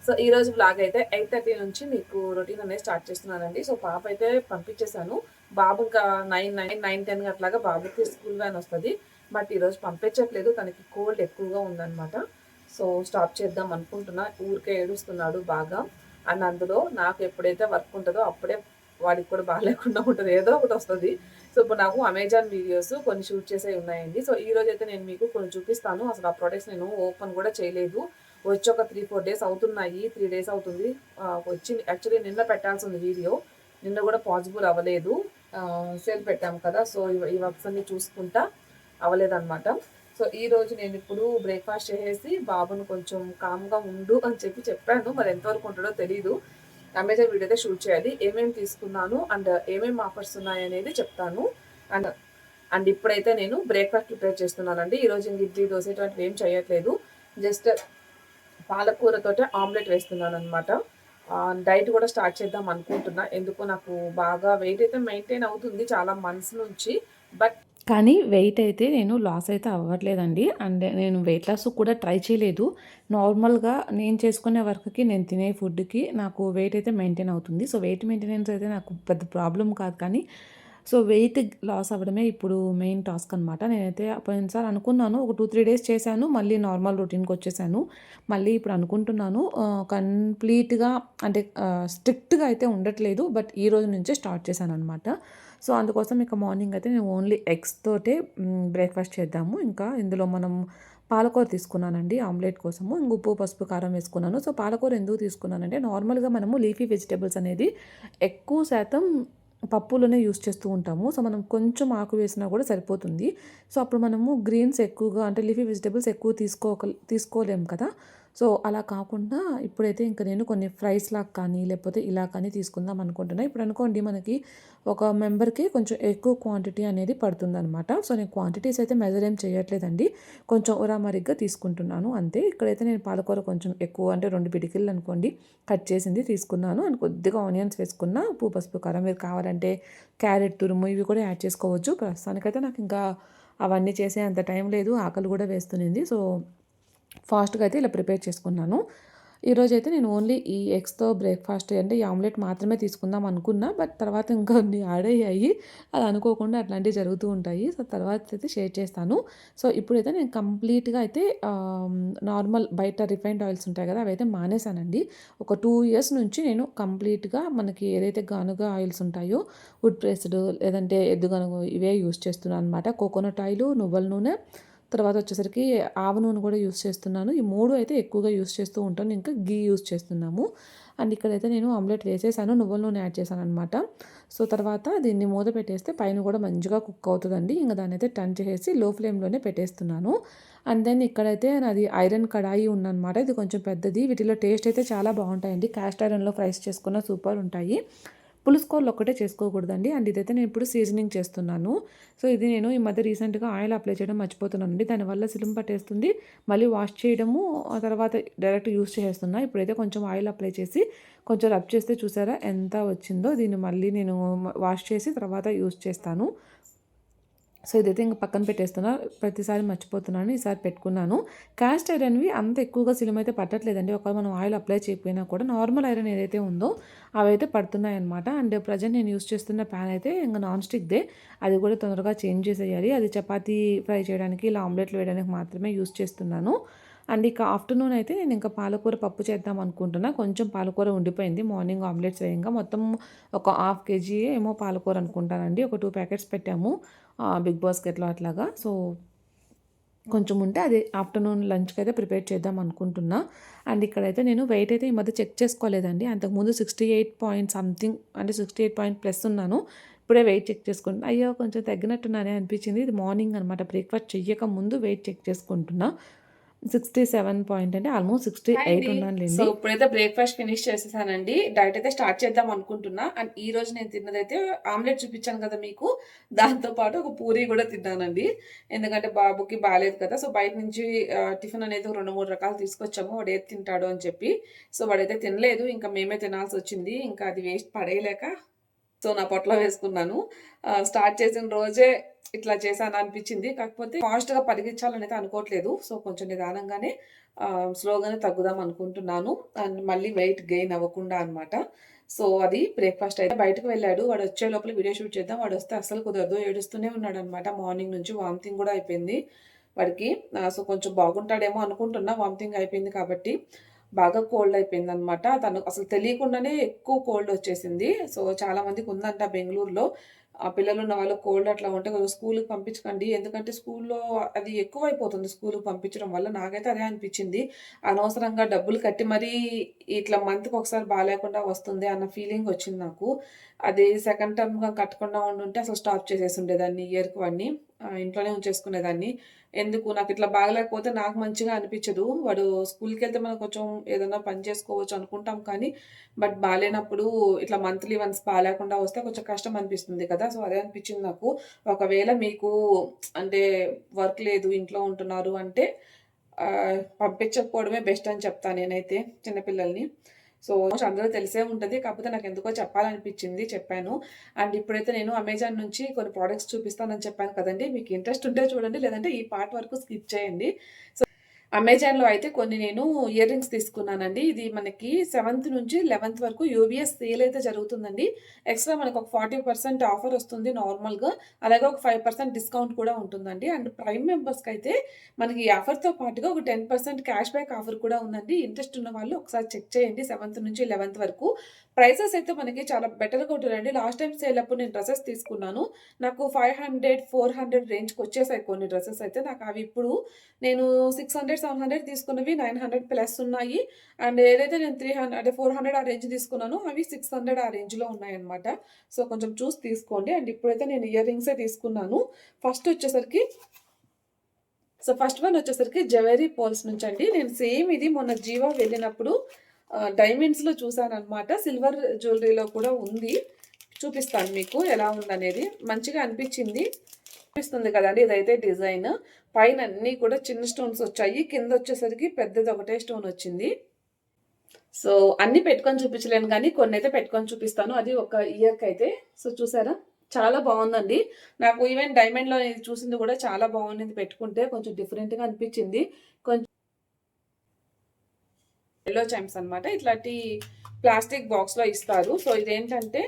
So ఈరోజు blog అయితే 8:30 నుంచి మీకు రొటీన్ అనేది స్టార్ట్ చేస్తున్నానండి. సో పాప అయితే పంపించేశాను. బాబు ఇంకా 9, 10 అట్లాగా బాబుకి స్కూల్ వ్యాన్ వస్తుంది. బట్ ఈరోజు పంపించట్లేదు, తనకి కోల్డ్ ఎక్కువగా ఉందన్నమాట. సో స్టాప్ చేద్దాం అనుకుంటున్నా. ఊరికే ఏడుస్తున్నాడు బాగా. అండ్ అందులో నాకు ఎప్పుడైతే వర్క్ ఉంటుందో అప్పుడే వాడికి కూడా బాగా లేకుండా ఉంటుంది, ఏదో ఒకటి వస్తుంది. సో ఇప్పుడు నాకు అమెజాన్ వీడియోస్ కొన్ని షూట్ చేసేవి ఉన్నాయండి. సో ఈ రోజు అయితే నేను మీకు కొన్ని చూపిస్తాను. అసలు ఆ ప్రొడక్ట్స్ నేను ఓపెన్ కూడా చేయలేదు. వచ్చి ఒక 3-4 డేస్ అవుతున్నాయి. 3 డేస్ అవుతుంది వచ్చి. యాక్చువల్లీ నిన్న పెట్టాల్సింది వీడియో, నిన్న కూడా పాసిబుల్ అవ్వలేదు. సేల్ పెట్టాము కదా, సో ఈ వర్క్స్ అన్ని చూసుకుంటా అవ్వలేదన్నమాట. సో ఈ రోజు నేను ఇప్పుడు బ్రేక్ఫాస్ట్ చేసేసి బాబును కొంచెం కామ్గా ఉండు అని చెప్పాను. మరి ఎంతవరకు ఉంటుందో తెలీదు. అమెజాన్ వీడియో అయితే షూట్ చేయాలి. ఏమేమి తీసుకున్నాను అండ్ ఏమేమి ఆఫర్స్ ఉన్నాయి అనేది చెప్తాను. అండ్ అండ్ ఇప్పుడైతే నేను బ్రేక్ఫాస్ట్ ప్రిపేర్ చేస్తున్నానండి. ఈరోజు ఇడ్లీ, దోశ ఇటువంటివి ఏం చేయట్లేదు. జస్ట్ పాలకూరతోటే ఆమ్లెట్ వేస్తున్నాను అనమాట. డైట్ కూడా స్టార్ట్ చేద్దాం అనుకుంటున్నా. ఎందుకో నాకు బాగా వెయిట్ అయితే మెయింటైన్ అవుతుంది చాలా మంత్స్ నుంచి. బట్ కానీ వెయిట్ అయితే నేను లాస్ అయితే అవ్వట్లేదండి. అండ్ నేను వెయిట్ లాస్ కూడా ట్రై చేయలేదు. నార్మల్‌గా నేను చేసుకునే వర్క్‌కి, నేను తినే ఫుడ్‌కి నాకు వెయిట్ అయితే మెయింటైన్ అవుతుంది. సో, వెయిట్ మెయింటెనెన్స్ అయితే నాకు పెద్ద ప్రాబ్లమ్ కాదు. కానీ సో, వెయిట్ లాస్ అవ్వడమే ఇప్పుడు మెయిన్ టాస్క్ అనమాట. నేనైతే పోయినసారి అనుకున్నాను. ఒక 2, 3 డేస్ చేశాను. మళ్ళీ నార్మల్ రొటీన్‌కొచ్చేసాను. మళ్ళీ ఇప్పుడు అనుకుంటున్నాను కంప్లీట్‌గా అంటే స్ట్రిక్ట్‌గా అయితే ఉండట్లేదు. బట్ ఈ రోజు నుంచే స్టార్ట్ చేశాననమాట. సో, అందుకోసం ఇక మార్నింగ్ అయితే నేను ఓన్లీ ఎగ్స్ తోటే బ్రేక్‌ఫాస్ట్ చేద్దాము. ఇంకా ఇందులో మనం పాలకూర తీసుకున్నానండి ఆమ్లెట్ కోసము. ఇంక ఉప్పు, పసుపు, కారం వేసుకున్నాను. సో, పాలకూర ఎందుకు తీసుకున్నానంటే నార్మల్‌గా మనము లీఫీ వెజిటబుల్స్ అనేది ఎక్కువ శాతం పప్పులోనే యూజ్ చేస్తూ ఉంటాము. సో, మనం కొంచెం ఆకు వేసినా కూడా సరిపోతుంది. సో, అప్పుడు మనము గ్రీన్స్ ఎక్కువగా అంటే లీఫీ వెజిటబుల్స్ ఎక్కువ తీసుకోలేము కదా! సో, అలా కాకుండా ఇప్పుడైతే ఇంక నేను కొన్ని ఫ్రైస్ లాగా కానీ, లేకపోతే ఇలా కానీ తీసుకుందాం అనుకుంటున్నా. ఇప్పుడు అనుకోండి మనకి ఒక మెంబర్‌కి కొంచెం ఎక్కువ క్వాంటిటీ అనేది పడుతుందనమాట. సో, నేను క్వాంటిటీస్ అయితే మెజర్ ఏం చేయట్లేదండి. కొంచెం ఉరామరిగ్గా తీసుకుంటున్నాను అంతే. ఇక్కడైతే నేను పాలకూర కొంచెం ఎక్కువ అంటే 2 పిడికిళ్ళు అనుకోండి కట్ చేసింది తీసుకున్నాను. అండ్ కొద్దిగా ఆనియన్స్ వేసుకున్న, ఉప్పు, పసుపు, కారం. మీరు కావాలంటే క్యారెట్ తురుము ఇవి కూడా యాడ్ చేసుకోవచ్చు. ప్రస్తుతానికైతే నాకు ఇంకా అవన్నీ చేసే అంత టైం లేదు. ఆకలి కూడా వేస్తునింది. సో, ఫాస్ట్‌గా అయితే ఇలా ప్రిపేర్ చేసుకున్నాను. ఈరోజైతే నేను ఓన్లీ ఈ ఎగ్స్‌తో బ్రేక్‌ఫాస్ట్ అంటే ఈ ఆమ్లెట్ మాత్రమే తీసుకుందాం అనుకున్నా. బట్ తర్వాత ఇంకా కొన్ని యాడ్ అయ్యాయి. అది అనుకోకుండా అట్లాంటివి జరుగుతూ ఉంటాయి. సో, తర్వాత అయితే షేర్ చేస్తాను. సో, ఇప్పుడైతే నేను కంప్లీట్‌గా అయితే నార్మల్ బయట రిఫైన్డ్ ఆయిల్స్ ఉంటాయి కదా! అవైతే మానేశానండి. ఒక 2 ఇయర్స్ నుంచి నేను కంప్లీట్‌గా మనకి ఏదైతే గానుగ ఆయిల్స్ ఉంటాయో వుడ్ ప్రెస్డ్ లేదంటే ఎద్దుగానుగ ఇవే యూజ్ చేస్తున్నాను అనమాట. కోకోనట్ ఆయిలు, నువ్వుల నూనె, తర్వాత వచ్చేసరికి ఆవ నూనె కూడా యూజ్ చేస్తున్నాను. ఈ 3 అయితే ఎక్కువగా యూజ్ చేస్తూ ఉంటాను. ఇంకా ఘీ యూజ్ చేస్తున్నాము. అండ్ ఇక్కడైతే నేను ఆమ్లెట్ వేసేసాను. నువ్వుల నూనె యాడ్ చేశాననమాట. సో, తర్వాత దీన్ని మూత పెట్టేస్తే పైన కూడా మంచిగా కుక్ అవుతుందండి. ఇంక దాన్నైతే టర్న్ చేసేసి లో ఫ్లేమ్‌లోనే పెట్టేస్తున్నాను. అండ్ దెన్ ఇక్కడైతే నాది ఐరన్ కడాయి ఉందనమాట. ఇది కొంచెం పెద్దది. వీటిలో టేస్ట్ అయితే చాలా బాగుంటాయండి. కాస్ట్ ఐరన్‌లో ఫ్రైస్ చేసుకున్న సూపర్ ఉంటాయి. పులుసుకోళ్ళు ఒక్కటే చేసుకోకూడదండి. అండ్ ఇదైతే నేను ఇప్పుడు సీజనింగ్ చేస్తున్నాను. సో, ఇది నేను ఈ మధ్య రీసెంట్‌గా ఆయిల్ అప్లై చేయడం మర్చిపోతున్నానండి. దానివల్ల సిలుం పట్టేస్తుంది. మళ్ళీ వాష్ చేయడము, ఆ తర్వాత డైరెక్ట్ యూజ్ చేసేస్తున్నా. ఇప్పుడైతే కొంచెం ఆయిల్ అప్లై చేసి కొంచెం రబ్ చేస్తే చూసారా ఎంత వచ్చిందో. దీన్ని మళ్ళీ నేను వాష్ చేసి తర్వాత యూజ్ చేస్తాను. సో, ఇదైతే ఇంక పక్కన పెట్టేస్తున్నా. ప్రతిసారి మర్చిపోతున్నాను. ఈసారి పెట్టుకున్నాను. కాస్ట్ ఐరన్‌వి అంత ఎక్కువగా సిలుమైతే పట్టట్లేదండి. ఒకవేళ మనం ఆయిల్ అప్లై చేయకపోయినా కూడా నార్మల్ ఐరన్ ఏదైతే ఉందో అవైతే పడుతున్నాయన్నమాట. అండ్ ప్రెజెంట్ నేను యూజ్ చేస్తున్న ప్యాన్ అయితే ఇంక నాన్ స్టిక్‌దే. అది కూడా తొందరగా చేంజ్ చేసేయాలి. అది చపాతీ ఫ్రై చేయడానికి, ఇలా ఆమ్లెట్లు వేయడానికి మాత్రమే యూజ్ చేస్తున్నాను. అండ్ ఇక ఆఫ్టర్‌నూన్ అయితే నేను ఇంకా పాలకూర పప్పు చేద్దాం అనుకుంటున్నా. కొంచెం పాలకూర ఉండిపోయింది మార్నింగ్ ఆమ్లెట్స్ వేయంగా. మొత్తం ఒక హాఫ్ కేజీ ఏమో పాలకూర అనుకుంటానండి. ఒక 2 ప్యాకెట్స్ పెట్టాము. బిగ్ బాస్కెట్‌లో అట్లాగా. సో, కొంచెం ఉంటే అది ఆఫ్టర్‌నూన్ లంచ్‌కి అయితే ప్రిపేర్ చేద్దాం అనుకుంటున్నా. అండ్ ఇక్కడైతే నేను వెయిట్ అయితే ఈ మధ్య చెక్ చేసుకోలేదండి. అంతకుముందు 68 పాయింట్ సంథింగ్ అంటే 68 పాయింట్ ప్లస్ ఉన్నాను. ఇప్పుడే వెయిట్ చెక్ చేసుకుంటున్నా. అయ్యో! కొంచెం తగ్గినట్టున్నానే అనిపించింది. ఇది మార్నింగ్ అనమాట. బ్రేక్‌ఫాస్ట్ చెయ్యక ముందు వెయిట్ చెక్ చేసుకుంటున్నా. 67 పాయింట్ అంటే ఆల్మోస్ట్ హాయ్ 68 అండి. సో ఉన్నానులెండి. ఇప్పుడైతే బ్రేక్ఫాస్ట్ ఫినిష్ చేసేసానండి. డైట్ అయితే స్టార్ట్ చేద్దాం అనుకుంటున్నా. అండ్ ఈ రోజు నేను తిన్నదైతే ఆమ్లెట్ చూపించాను కదా మీకు. దాంతో పాటు ఒక పూరి కూడా తిన్నానండి. ఎందుకంటే బాబుకి బాలేదు కదా! సో బయట నుంచి టిఫిన్ అనేది 2, 3 రకాలు తీసుకొచ్చాము. వాడు ఏది తింటాడు అని చెప్పి. సో వాడైతే తినలేదు. ఇంకా మేమే తినాల్సొచ్చింది. ఇంకా అది వేస్ట్ పడేయలేక సో నా పొట్టలో వేసుకున్నాను. స్టార్ట్ చేసిన రోజే ఇట్లా చేశాను అనిపించింది. కాకపోతే ఫాస్ట్‌గా పరిగెత్తాలని అయితే అనుకోవట్లేదు. సో కొంచెం నిదానంగానే స్లోగానే తగ్గుదాం అనుకుంటున్నాను. అండ్ మళ్ళీ వెయిట్ గెయిన్ అవ్వకుండా అన్నమాట. సో అది బ్రేక్‌ఫాస్ట్ అయితే బయటకు వెళ్ళాడు. వాడు వచ్చే లోపల వీడియో షూట్ చేద్దాం. వాడొస్తే అస్సలు కుదరదు. ఏడుస్తూనే ఉన్నాడన్నమాట. మార్నింగ్ నుంచి వామిటింగ్ కూడా అయిపోయింది వాడికి. సో కొంచెం బాగుంటాడేమో అనుకుంటున్నా వామిటింగ్ అయిపోయింది కాబట్టి. బాగా కోల్డ్ అయిపోయిందనమాట. తను అసలు తెలియకుండానే ఎక్కువ కోల్డ్ వచ్చేసింది. సో చాలా మందికి ఉందంట బెంగుళూరులో. పిల్లలున్న వాళ్ళు కోల్డ్ అట్లా ఉంటే కొంచెం స్కూలుకి పంపించకండి. ఎందుకంటే స్కూల్లో అది ఎక్కువైపోతుంది స్కూలుకి పంపించడం వల్ల. నాకైతే అదే అనిపించింది. అనవసరంగా డబ్బులు కట్టి మరీ ఇట్లా మంత్‌కి ఒకసారి బాలేకుండా వస్తుంది అన్న ఫీలింగ్ వచ్చింది నాకు. అది సెకండ్ టర్మ్‌గా కట్టకుండా ఉండుంటే అసలు స్టాప్ చేసేసుండేదాన్ని ఇయర్‌కి వాడిని. ఇంట్లోనే ఉంచేసుకునేదాన్ని. ఎందుకు నాకిట్లా బాగలేకపోతే నాకు మంచిగా అనిపించదు. వాడు స్కూల్‌కెళ్తే మనం కొంచెం ఏదన్నా పని చేసుకోవచ్చు అనుకుంటాం కానీ, బట్ బాలేనప్పుడు ఇట్లా మంత్లీ వన్స్ బాలేకుండా వస్తే కొంచెం కష్టం అనిపిస్తుంది కదా! సో, అదే అనిపించింది నాకు. ఒకవేళ మీకు అంటే వర్క్ లేదు, ఇంట్లో ఉంటున్నారు అంటే పంపించకపోవడమే బెస్ట్ అని చెప్తా నేనైతే చిన్న పిల్లల్ని. సో, అందరూ తెలిసే ఉంటది. కాకపోతే నాకెందుకో చెప్పాలనిపించింది చెప్పాను. అండ్ ఇప్పుడైతే నేను అమెజాన్ నుంచి కొన్ని ప్రొడక్ట్స్ చూపిస్తానని చెప్పాను కదండీ! మీకు ఇంట్రెస్ట్ ఉంటే చూడండి. లేదంటే ఈ పార్ట్ వరకు స్కిప్ చేయండి. అమెజాన్‌లో అయితే కొన్ని నేను ఇయర్ రింగ్స్ తీసుకున్నానండి. ఇది మనకి 7థ్ నుంచి 11థ్ వరకు యూబీఎస్ సేల్ అయితే జరుగుతుందండి. ఎక్స్‌ట్రా మనకు ఒక 40% ఆఫర్ వస్తుంది నార్మల్‌గా. అలాగే ఒక 5% డిస్కౌంట్ కూడా ఉంటుందండి. అండ్ ప్రైమ్ మెంబర్స్‌కైతే మనకి ఈ ఆఫర్‌తో పాటుగా ఒక 10% క్యాష్ బ్యాక్ ఆఫర్ కూడా ఉందండి. ఇంట్రెస్ట్ ఉన్న వాళ్ళు ఒకసారి చెక్ చేయండి 7థ్ నుంచి 11థ్ వరకు. ప్రైసెస్ అయితే మనకి చాలా బెటర్‌గా ఉంటున్నాయండి. లాస్ట్ టైమ్ సేల్ అప్పుడు నేను డ్రెసెస్ తీసుకున్నాను. నాకు 500, 400 రేంజ్‌కొచ్చేసాయి కొన్ని డ్రెసెస్ అయితే. నాకు అవి ఇప్పుడు నేను 600, 700 తీసుకున్నవి 900 ప్లస్ ఉన్నాయి. అండ్ ఏదైతే నేను 300 అంటే 400 ఆ రేంజ్ తీసుకున్నానో అవి 600 ఆ రేంజ్‌లో ఉన్నాయన్నమాట. సో, కొంచెం చూసి తీసుకోండి. అండ్ ఇప్పుడైతే నేను ఇయర్ రింగ్సే తీసుకున్నాను. ఫస్ట్ వచ్చేసరికి ఫస్ట్ వన్ వచ్చేసరికి జవేరీ పోల్స్ నుంచండి. నేను సేమ్ ఇది మొన్న జీవా వెళ్ళినప్పుడు డైమండ్స్‌లో చూసానన్నమాట. సిల్వర్ జ్యువెలరీలో కూడా ఉంది. చూపిస్తాను మీకు ఎలా ఉందనేది. మంచిగా అనిపించింది. కనిపిస్తుంది కదండీ! ఇదైతే డిజైన్. పైన అన్నీ కూడా చిన్న స్టోన్స్ వచ్చాయి. కింద వచ్చేసరికి పెద్దది ఒకటే స్టోన్ వచ్చింది. సో, అన్నీ పెట్టుకొని చూపించలేను గానీ కొన్నైతే పెట్టుకొని చూపిస్తాను. అది ఒక ఇయర్‌కైతే. సో, చూసారా? చాలా బావుందండి. నాకు ఈవెన్ డైమండ్‌లో ఇది చూసింది కూడా చాలా బాగుండింది పెట్టుకుంటే. కొంచెం డిఫరెంట్‌గా అనిపించింది. కొంచెం యెల్లో చైమ్స్ అన్నమాట. ఇట్లాంటి ప్లాస్టిక్ బాక్స్‌లో ఇస్తారు. సో, ఇదేంటంటే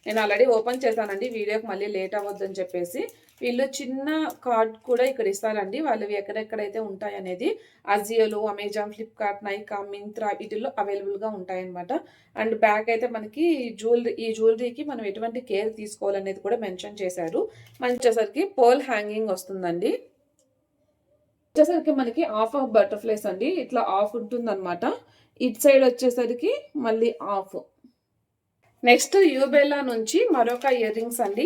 నేను ఆల్రెడీ ఓపెన్ చేశానండి. వీడియోకి మళ్ళీ లేట్ అవ్వద్దని చెప్పేసి. వీళ్ళు చిన్న కార్డ్ కూడా ఇక్కడ ఇస్తారండి. వాళ్ళవి ఎక్కడెక్కడైతే ఉంటాయనేది. అజియోలో, అమెజాన్, ఫ్లిప్‌కార్ట్, నైకా, మింత్రా వీటిల్లో అవైలబుల్‌గా ఉంటాయన్నమాట. అండ్ బ్యాక్ అయితే మనకి ఈ జ్యువెలరీకి మనం ఎటువంటి కేర్ తీసుకోవాలనేది కూడా మెన్షన్ చేశారు. వచ్చేసరికి పర్ల్ హ్యాంగింగ్ వస్తుందండి. వచ్చేసరికి మనకి హాఫ్ బటర్‌ఫ్లైస్ అండి. ఇట్లా హాఫ్ ఉంటుందన్నమాట. ఇటు సైడ్ వచ్చేసరికి మళ్ళీ హాఫ్. నెక్స్ట్ యూబెల్లా నుంచి మరొక ఇయర్ రింగ్స్ అండి.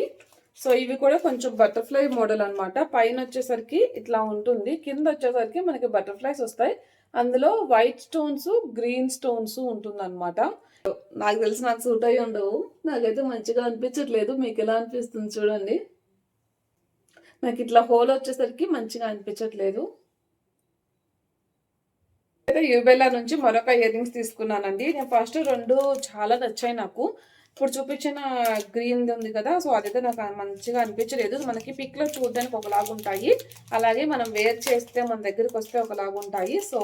సో, ఇవి కూడా కొంచెం బటర్‌ఫ్లై మోడల్ అన్నమాట. పైనొచ్చేసరికి ఇట్లా ఉంటుంది. కిందొచ్చేసరికి మనకి బటర్‌ఫ్లైస్ వస్తాయి. అందులో వైట్ స్టోన్స్, గ్రీన్ స్టోన్స్ ఉంటుందన్నమాట. నాకు తెలిసి నాకు సూట్ అయ్యి ఉండవు. నాకైతే మంచిగా అనిపించట్లేదు. మీకెలా అనిపిస్తుంది చూడండి. నాకిట్లా హోల్ వచ్చేసరికి మంచిగా అనిపించట్లేదు. అయితే యూబెల్లా నుంచి మరొక ఇయర్ రింగ్స్ తీసుకున్నానండి. నేను ఫస్ట్ 2 చాలా నచ్చాయి నాకు. ఇప్పుడు చూపించిన గ్రీన్‌ది ఉంది కదా! సో, అదైతే నాకు మంచిగా అనిపించలేదు. మనకి పిక్‌లో చూడడానికి ఒకలాగుంటాయి. అలాగే మనం వేర్ చేస్తే మన దగ్గరికొస్తే ఒకలాగుంటాయి. సో,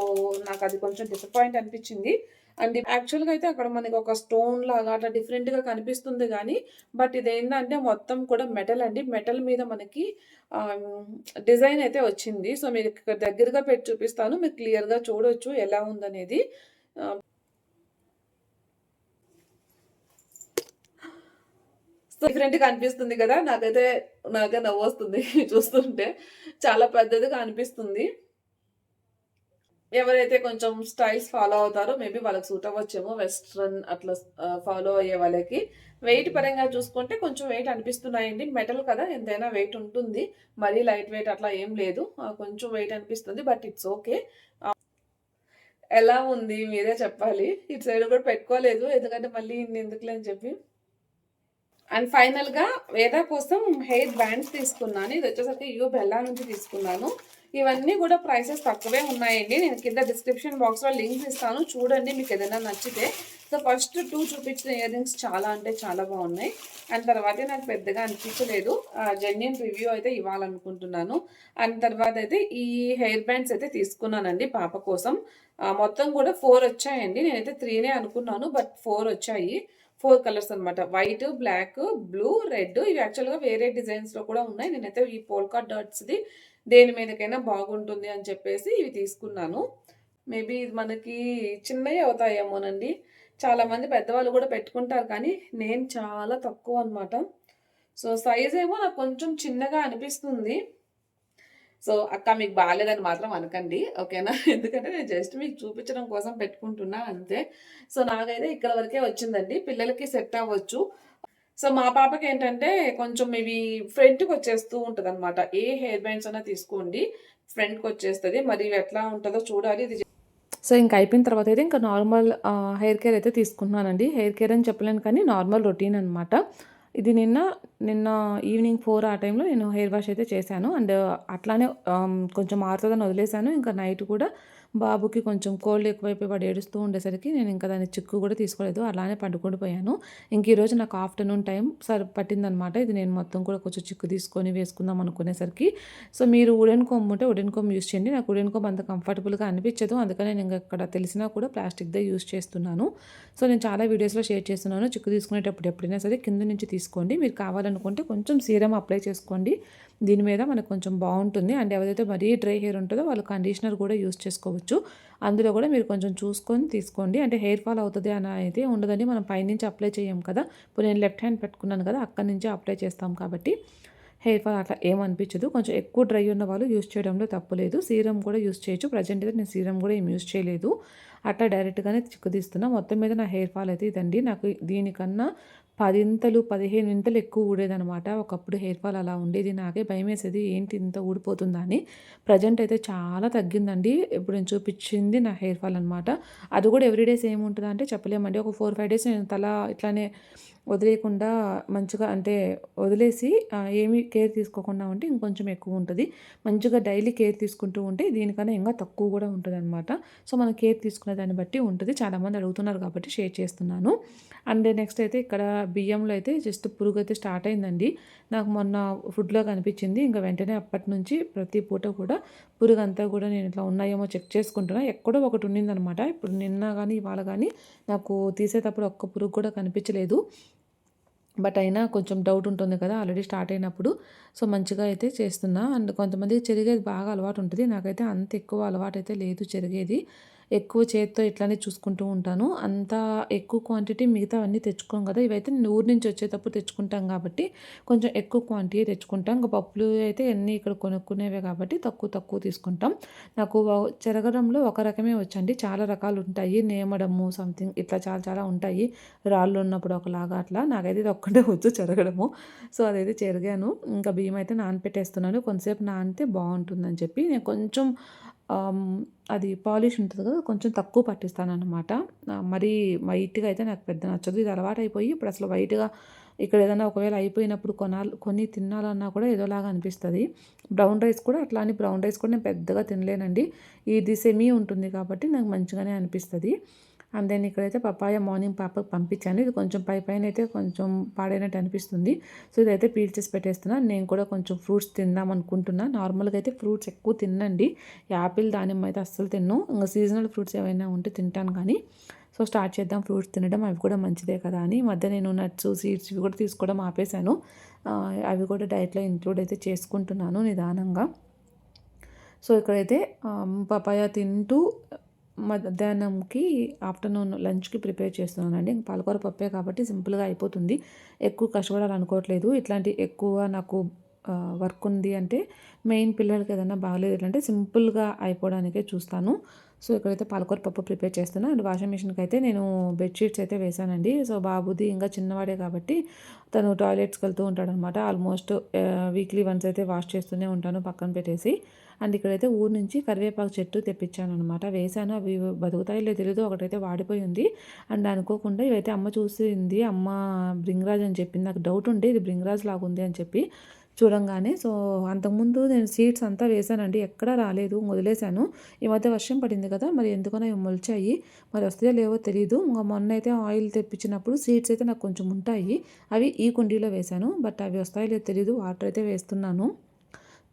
నాకది కొంచెం డిసప్పాయింట్ అనిపించింది. అండ్ యాక్చువల్‌గా అయితే అక్కడ మనకి ఒక స్టోన్ లాగా అట్లా డిఫరెంట్‌గా కనిపిస్తుంది గానీ, బట్ ఇదేంటంటే మొత్తం కూడా మెటల్ అండి. మెటల్ మీద మనకి ఆహ్, డిజైన్ అయితే వచ్చింది. సో, మీకు ఇక్కడ దగ్గరగా పెట్టి చూపిస్తాను. మీరు క్లియర్‌గా చూడొచ్చు ఎలా ఉందనేది. ఆహ్, సో, డిఫరెంట్‌గా అనిపిస్తుంది కదా! నాకే నవ్వొస్తుంది చూస్తుంటే. చాలా పెద్దదిగా అనిపిస్తుంది. ఎవరైతే కొంచెం స్టైల్స్ ఫాలో అవుతారో మేబీ వాళ్ళకి సూట్ అవ్వచ్చేమో. వెస్ట్రన్ అట్లా ఫాలో అయ్యే వాళ్ళకి. వెయిట్ పరంగా చూసుకుంటే కొంచెం వెయిట్ అనిపిస్తున్నాయండి. మెటల్ కదా! ఎంతైనా వెయిట్ ఉంటుంది. మరీ లైట్ వెయిట్ అట్లా ఏం లేదు. కొంచెం వెయిట్ అనిపిస్తుంది. But it's okay. ఎలా ఉంది మీరే చెప్పాలి. ఇటు సైడ్ కూడా పెట్టుకోలేదు. ఎందుకంటే మళ్ళీ ఇన్నెందుకులే అని చెప్పి. అండ్ ఫైనల్‌గా వేద కోసం హెయిర్ బ్యాండ్స్ తీసుకున్నాను. ఇదొచ్చేసరికి బెల్లా నుంచి తీసుకున్నాను. ఇవన్నీ కూడా ప్రైసెస్ తక్కువే ఉన్నాయండి. నేను కింద డిస్క్రిప్షన్ బాక్స్‌లో లింక్స్ ఇస్తాను. చూడండి మీకేదైనా నచ్చితే. సో ఫస్ట్ 2 చూపించిన ఇయర్ రింగ్స్ చాలా అంటే చాలా బాగున్నాయి. అండ్ తర్వాత నాకు పెద్దగా అనిపించలేదు. జెన్యూన్ రివ్యూ అయితే ఇవ్వాలనుకుంటున్నాను. అండ్ తర్వాత అయితే ఈ హెయిర్ బ్యాండ్స్ అయితే తీసుకున్నానండి పాప కోసం. మొత్తం కూడా 4 వచ్చాయండి. నేనైతే 3 అనుకున్నాను. బట్ 4 వచ్చాయి. 4 కలర్స్ అనమాట. White, black, blue, red. ఇవి యాక్చువల్‌గా వేరే డిజైన్స్‌లో కూడా ఉన్నాయి. నేనైతే ఈ పోల్కా డాట్స్‌ది దేని మీదకైనా బాగుంటుంది అని చెప్పేసి ఇవి తీసుకున్నాను. మేబీ ఇది మనకి చిన్నయి అవుతాయేమోనండి. చాలామంది పెద్దవాళ్ళు గూడా పెట్టుకుంటారు కానీ, నేను చాలా తక్కువ అనమాట. సో, సైజేమో నాకు కొంచెం చిన్నగా అనిపిస్తుంది. సో, అక్క మీకు బాలేదని మాత్రం అనకండి. ఓకేనా? ఎందుకంటే నేను జస్ట్ మీకు చూపించడం కోసం పెట్టుకుంటున్నా అంతే. సో, నాకైతే ఇక్కడ వరకే వచ్చిందండి. పిల్లలకి సెట్ అవ్వచ్చు. సో, మా పాపకేంటంటే కొంచెం ఇవి ఫ్రంట్‌కొచ్చేస్తూ ఉంటదనమాట. ఏ హెయిర్ బ్యాండ్స్ అన్నా తీసుకోండి ఫ్రంట్‌కొచ్చేస్తది. మరి ఇవి ఎట్లా ఉంటదో చూడాలి. ఇది సో, ఇంక అయిపోయిన తర్వాతయితే ఇంకా నార్మల్ హెయిర్ కేర్ అయితే తీసుకుంటున్నానండి. హెయిర్ కేర్ అని చెప్పలేను కానీ నార్మల్ రొటీన్ అనమాట. ఇది నిన్న ఈవినింగ్ 4 ఆ టైంలో నేను హెయిర్ వాష్ అయితే చేశాను. అండ్ అట్లానే కొంచెం ఆరుతదని వదిలేసాను. ఇంకా నైట్ కూడా బాబుకి కొంచెం కోల్డ్ ఎక్కువైపోయి వాడు ఏడుస్తూ ఉండేసరికి నేను ఇంకా దాన్ని చిక్కు కూడా తీసుకోలేదు. అలానే పండుకొని పోయాను. ఇంక ఈరోజు నాకు ఆఫ్టర్‌నూన్ టైం పట్టిందనమాట. ఇది నేను మొత్తం కూడా కొంచెం చిక్కు తీసుకొని వేసుకుందాం అనుకునేసరికి. సో, మీరు వుడెన్ కోంబ్ ఉంటే వుడెన్ కోంబ్ యూజ్ చేయండి. నాకు వుడెన్ కోంబ్ అంత కంఫర్టబుల్‌గా అనిపించదు. అందుకనే నేను ఇక్కడ తెలిసినా కూడా ప్లాస్టిక్‌దే యూజ్ చేస్తున్నాను. సో, నేను చాలా వీడియోస్‌లో షేర్ చేస్తున్నాను. చిక్కు తీసుకునేటప్పుడు ఎప్పుడైనా సరే కింద నుంచి తీసుకోండి. మీరు కావాలనుకుంటే కొంచెం సీరం అప్లై చేసుకోండి. దీని మీద మనకు కొంచెం బాగుంటుంది. అండ్ ఎవరైతే మరీ డ్రై హెయిర్ ఉంటుందో వాళ్ళు కండిషనర్ కూడా యూజ్ చేసుకోవచ్చు. అందులో కూడా మీరు కొంచెం చూసుకొని తీసుకోండి. అంటే హెయిర్ ఫాల్ అవుతుంది అని అయితే ఉండదండి. మనం పైనుంచి అప్లై చేయం కదా! ఇప్పుడు నేను లెఫ్ట్ హ్యాండ్ పెట్టుకున్నాను కదా! అక్కడి నుంచే అప్లై చేస్తాం కాబట్టి హెయిర్ ఫాల్ అట్లా ఏమనిపించదు. కొంచెం ఎక్కువ డ్రై ఉన్న వాళ్ళు యూజ్ చేయడంలో తప్పు లేదు. సీరం కూడా యూజ్ చేయొచ్చు. ప్రెజెంట్ అయితే నేను సీరం కూడా ఏం యూజ్ చేయలేదు. అట్లా డైరెక్ట్‌గానే చిక్కు తీస్తున్నా. మొత్తం మీద నా హెయిర్ ఫాల్ అయితే ఇదండి. నాకు దీనికన్నా 10 ఇంతలు, 15 ఇంతలు ఎక్కువ ఊడేదనమాట. ఒకప్పుడు హెయిర్ ఫాల్ అలా ఉండేది. నాకే భయమేసేది ఏంటి ఇంత ఊడిపోతుందా అని. ప్రెజెంట్ అయితే చాలా తగ్గిందండి. ఇప్పుడు నేను చూపించింది నా హెయిర్ ఫాల్ అనమాట. అది కూడా ఎవ్రీ డే సేమ్ ఉంటదా అంటే చెప్పలేమండి. ఒక 4, 5 డేస్ నేను తల ఇట్లానే వదిలేయకుండా మంచిగా అంటే వదిలేసి ఏమీ కేర్ తీసుకోకుండా ఉంటే ఇంకొంచెం ఎక్కువ ఉంటది. మంచిగా డైలీ కేర్ తీసుకుంటూ ఉంటే దీనికన్నా ఇంకా తక్కువ కూడా ఉంటదనమాట. సో, మనం కేర్ తీసుకునే దాన్ని బట్టి ఉంటది. చాలామంది అడుగుతున్నారు కాబట్టి షేర్ చేస్తున్నాను. అండ్ నెక్స్ట్ అయితే ఇక్కడ బియ్యంలో అయితే జస్ట్ పురుగైతే స్టార్ట్ అయిందండి. నాకు మొన్న ఫుడ్‌లో కనిపించింది. ఇంక వెంటనే అప్పటినుంచి ప్రతి పూట కూడా పురుగంతా కూడా నేను ఇట్లా ఉన్నాయేమో చెక్ చేసుకుంటున్నా. ఎక్కడో ఒకటి ఉండిందనమాట. ఇప్పుడు నిన్న గానీ, ఇవాళ గానీ నాకు తీసేటప్పుడు ఒక్క పురుగు కూడా కనిపించలేదు. బట్ అయినా కొంచెం డౌట్ ఉంటుంది కదా! ఆల్రెడీ స్టార్ట్ అయినప్పుడు. సో, మంచిగా అయితే చేస్తున్నా. అండ్ కొంతమందికి చెరిగేది బాగా అలవాటు ఉంటది. నాకైతే అంత ఎక్కువ అలవాటైతే లేదు చెరిగేది. ఎక్కువ చేత్తో ఇట్లానే చూసుకుంటూ ఉంటాను. అంత ఎక్కువ క్వాంటిటీ మిగతావన్నీ తెచ్చుకోం కదా! ఇవైతే నేను ఊరు నుంచి వచ్చేటప్పుడు తెచ్చుకుంటాం కాబట్టి కొంచెం ఎక్కువ క్వాంటిటీ తెచ్చుకుంటాం. ఇంక పప్పులు అయితే అన్నీ ఇక్కడ కొనుక్కునేవే కాబట్టి తక్కువ తక్కువ తీసుకుంటాం. నాకు చెరగడంలో ఒక రకమే వచ్చండి. చాలా రకాలు ఉంటాయి. నేమడము సంథింగ్ ఇట్లా చాలా చాలా ఉంటాయి. రాళ్ళు ఉన్నప్పుడు ఒకలాగా అట్లా. నాకైతే ఇది ఒక్కటే వచ్చు చెరగడము. సో, అదైతే చెరిగాను. ఇంకా బియ్యం అయితే నానపెట్టేస్తున్నాను. కొంతసేపు నానితే బావుంటుందని చెప్పి నేను కొంచెం ఆహ్, అది పాలిష్ ఉంటది కదా! కొంచెం తక్కువ పట్టిస్తాననమాట. మరీ వైట్‌గా అయితే నాకు పెద్ద నచ్చదు. ఇది అలవాటైపోయి ఇప్పుడు అసలు వైట్‌గా ఇక్కడ ఏదైనా ఒకవేళ అయిపోయినప్పుడు కొని తినాలన్నా కూడా ఏదోలాగా అనిపిస్తది. బ్రౌన్ రైస్ కూడా అట్లా అని బ్రౌన్ రైస్ కూడా నేను పెద్దగా తినలేనండి. ఇది సెమీ ఉంటుంది కాబట్టి నాకు మంచిగానే అనిపిస్తది. అండ్ దెన్ ఇక్కడైతే పపాయ మార్నింగ్ పాపకి పంపించాను. ఇది కొంచెం పైనైతే కొంచెం పాడైనట్టు అనిపిస్తుంది. సో, ఇదైతే పీల్ చేసి పెట్టేస్తున్నా. నేను కూడా కొంచెం ఫ్రూట్స్ తిందాం అనుకుంటున్నా. నార్మల్‌గా అయితే ఫ్రూట్స్ ఎక్కువ తిననండి. యాపిల్, దానిమ్మ అయితే అస్సలు తినను. ఇంక సీజనల్ ఫ్రూట్స్ ఏవైనా ఉంటే తింటాను కానీ. సో, స్టార్ట్ చేద్దాం ఫ్రూట్స్ తినడం. అవి కూడా మంచిదే కదా అని ఈ మధ్య నేను నట్స్, సీడ్స్ ఇవి కూడా తీసుకోవడం ఆపేశాను. అవి కూడా డైట్‌లో ఇంక్లూడ్ అయితే చేసుకుంటున్నాను నిదానంగా. సో, ఇక్కడైతే పపాయ తింటూ మధ్యాహ్నంకి ఆఫ్టర్‌నూన్ లంచ్‌కి ప్రిపేర్ చేస్తున్నానండి. పాలకూర పప్పే కాబట్టి సింపుల్‌గా అయిపోతుంది. ఎక్కువ కష్టపడాలనుకోవట్లేదు. ఇట్లాంటి ఎక్కువ నాకు వర్క్ ఉంది అంటే మెయిన్ పిల్లలకి ఏదైనా బాగలేదు ఎట్లంటే సింపుల్‌గా అయిపోవడానికే చూస్తాను. సో, ఇక్కడైతే పాలకూర పప్పు ప్రిపేర్ చేస్తున్నా. అండ్ వాషింగ్ మిషన్‌కి అయితే నేను బెడ్‌షీట్స్ అయితే వేశానండి. సో, బాబుది ఇంకా చిన్నవాడే కాబట్టి తను టాయిలెట్స్‌కి వెళ్తూ ఉంటాడనమాట. ఆల్మోస్ట్ వీక్లీ వన్స్ అయితే వాష్ చేస్తూనే ఉంటాను పక్కన పెట్టేసి. అండ్ ఇక్కడైతే ఊరు నుంచి కరివేపాకు చెట్టు తెప్పించాననమాట. వేశాను. అవి బతుకుతాయో లేదో తెలీదు. ఒకటైతే వాడిపోయి ఉంది. అండ్ అనుకోకుండా ఇవైతే అమ్మ చూసింది. అమ్మ బ్రింగ్రాజ్ అని చెప్పింది. నాకు డౌట్ ఉండే ఇది బ్రింగ్రాజ్ లాగుంది అని చెప్పి. చూడంగానే. సో, అంతకుముందు నేను సీడ్స్ అంతా వేశానండి. ఎక్కడా రాలేదు. వదిలేశాను. ఈ మధ్య వర్షం పడింది కదా! మరి ఎందుకనో ఇవి మొలిచాయి. మరి వస్తాయో లేవో తెలీదు. ఇంక మొన్నైతే ఆయిల్ తెప్పించినప్పుడు సీడ్స్ అయితే నాకు కొంచెం ఉంటాయి. అవి ఈ కుండీలో వేశాను. బట్ అవి వస్తాయో లేదో తెలీదు. వాటర్ అయితే వేస్తున్నాను.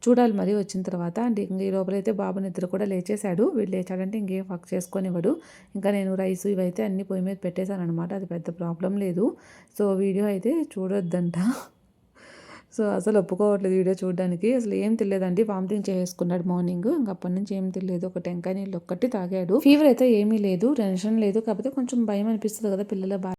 చూడాలి మరి వచ్చిన తర్వాత. అంటే ఇంక ఈ లోపలైతే బాబు నిద్ర కూడా లేచేశాడు. వీడు లేచాడంటే ఇంకేం వర్క్ చేసుకోనివ్వడు. ఇంకా నేను రైస్ ఇవైతే అన్నీ పొయ్యి మీద పెట్టేశాననమాట. అది పెద్ద ప్రాబ్లం లేదు. సో, వీడియో అయితే చూడొద్దంట. సో, అసలు ఒప్పుకోవట్లేదు వీడియో చూడడానికి. అసలు ఏం తినలేదండి. వామిటింగ్ చేసుకున్నాడు మార్నింగ్. ఇంక అప్పటి నుంచి ఏం తినలేదు. ఒక టెంకాయ నీళ్ళు ఒక్కటి తాగాడు. ఫీవర్ అయితే ఏమీ లేదు. టెన్షన్ లేదు. కాకపోతే కొంచెం భయం అనిపిస్తది కదా! పిల్లల